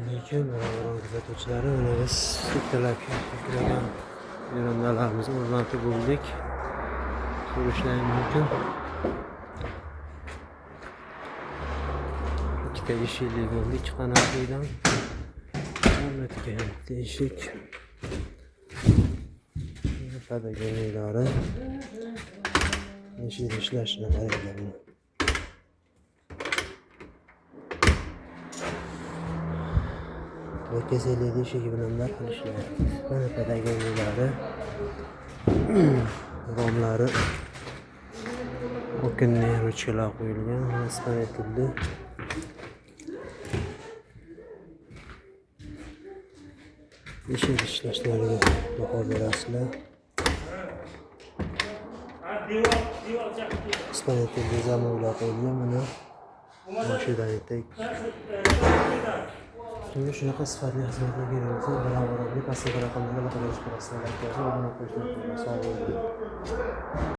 alaykum, Ravon kuzatuvchilari. Mana biz ertalabki yo'llanmalarimizni o'rnatib bo'ldik. Ko'rishlaring mumkin. Ikkita eshikli bo'ldi, 2 qanotlidan. Hammaga eshik. Pedagoglar eshik ishlashini qarayman. Kesildi eshigi bilan bir xil ishlayapti. Mana pedagoglar romlari okenni ruchkalar qo'yilgan, ispan etildi. Eshik ishlashlariga baho berasizlar. Ispan etildi, zamonlar qo'yilgan. Mana mashinadan tek Şimdi shunaqa sifatli xizmatlar kerak bo'lsa, bilan pastdagi raqamlarga aloqa qilish kerak. Sog' bo'ling.